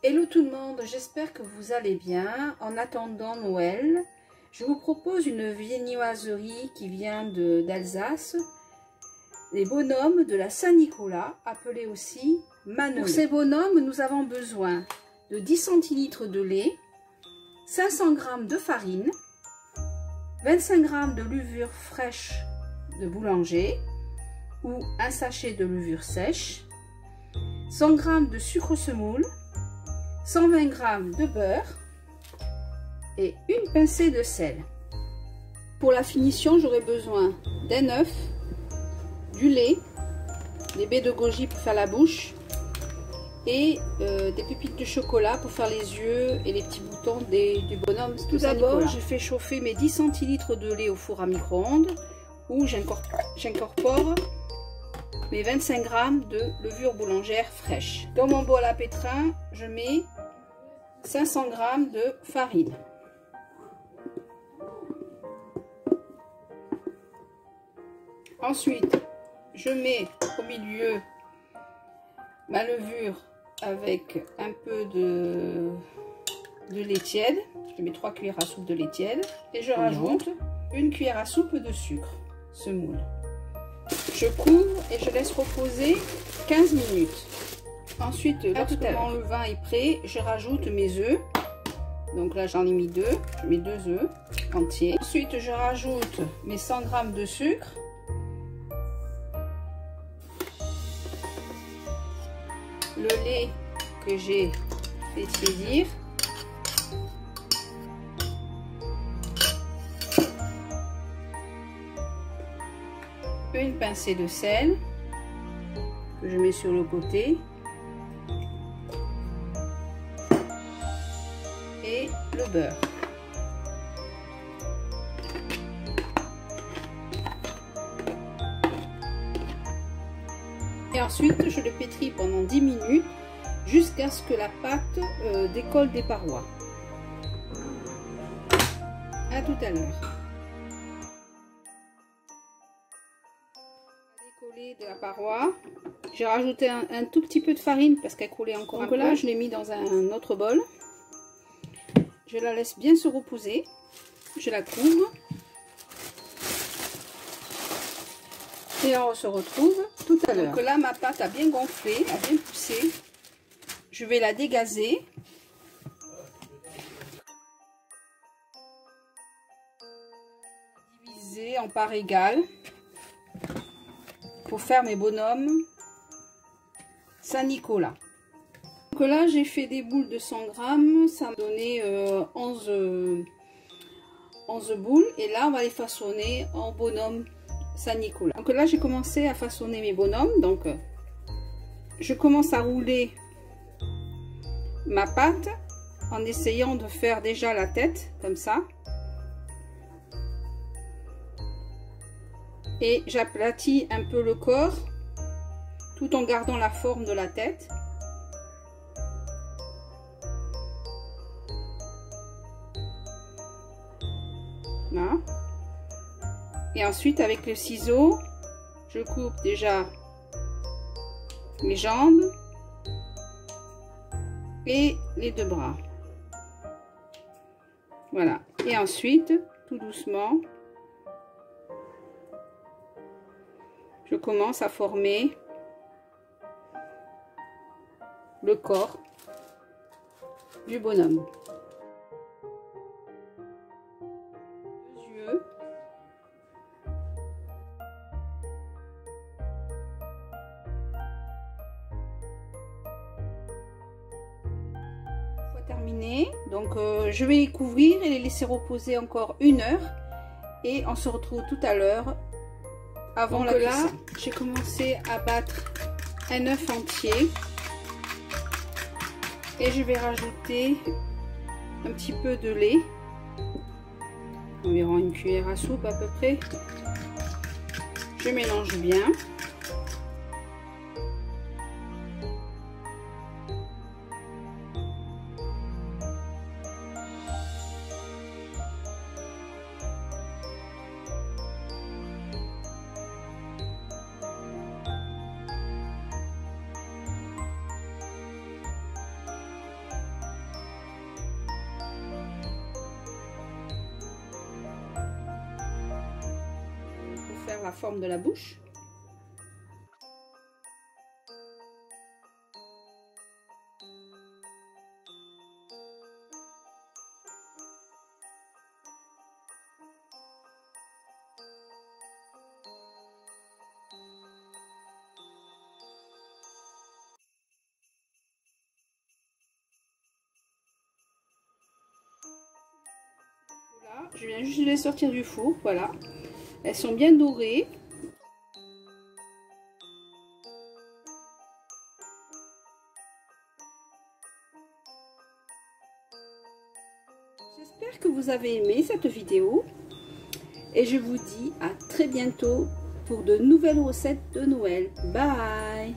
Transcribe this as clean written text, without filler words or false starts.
Hello tout le monde, j'espère que vous allez bien. En attendant Noël, je vous propose une viennoiserie qui vient d'Alsace. Les bonhommes de la Saint-Nicolas, appelés aussi Manelé. Pour ces bonhommes, nous avons besoin de 10 centilitres de lait, 500 g de farine, 25 g de levure fraîche de boulanger ou un sachet de levure sèche, 100 g de sucre semoule, 120 g de beurre et une pincée de sel. Pour la finition, j'aurai besoin d'un œuf, du lait, des baies de goji pour faire la bouche et des pépites de chocolat pour faire les yeux et les petits boutons du bonhomme. Tout d'abord, je fais chauffer mes 10 centilitres de lait au four à micro-ondes où j'incorpore mes 25 g de levure boulangère fraîche. Dans mon bol à pétrin, je mets 500 g de farine. Ensuite, je mets au milieu ma levure avec un peu de lait tiède. Je mets 3 cuillères à soupe de lait tiède et je rajoute une cuillère à soupe de sucre semoule. Je couvre et je laisse reposer 15 minutes. Ensuite, lorsque mon levain est prêt, je rajoute mes œufs. Donc là, j'en ai mis 2. Je mets 2 œufs entiers. Ensuite, je rajoute mes 100 g de sucre. Le lait que j'ai fait tiédir. Une pincée de sel que je mets sur le côté. Et le beurre. Et ensuite, je le pétris pendant 10 minutes jusqu'à ce que la pâte décolle des parois. À tout à l'heure. Décoller de la paroi, j'ai rajouté un tout petit peu de farine parce qu'elle coulait encore un peu. Là, je l'ai mis dans un autre bol. Je la laisse bien se reposer. Je la couvre. Et on se retrouve tout à l'heure. Donc là, ma pâte a bien gonflé, a bien poussé. Je vais la dégazer. Diviser en parts égales pour faire mes bonhommes Saint-Nicolas. Donc là, j'ai fait des boules de 100 g, ça m'a donné 11 boules. Et là, on va les façonner en bonhomme Saint-Nicolas. Donc là, j'ai commencé à façonner mes bonhommes. Donc, je commence à rouler ma pâte en essayant de faire déjà la tête, comme ça. Et j'aplatis un peu le corps, tout en gardant la forme de la tête. Là. Et ensuite avec le ciseau, je coupe déjà mes jambes et les deux bras. Voilà. Et ensuite, tout doucement, je commence à former le corps du bonhomme. Terminé, donc je vais les couvrir et les laisser reposer encore 1 heure et on se retrouve tout à l'heure avant la cuisson. Là, j'ai commencé à battre un œuf entier et je vais rajouter un petit peu de lait, environ 1 cuillère à soupe à peu près. Je mélange bien. faire la forme de la bouche. Voilà, je viens juste de les sortir du four, voilà. Elles sont bien dorées. J'espère que vous avez aimé cette vidéo et je vous dis à très bientôt pour de nouvelles recettes de Noël. Bye!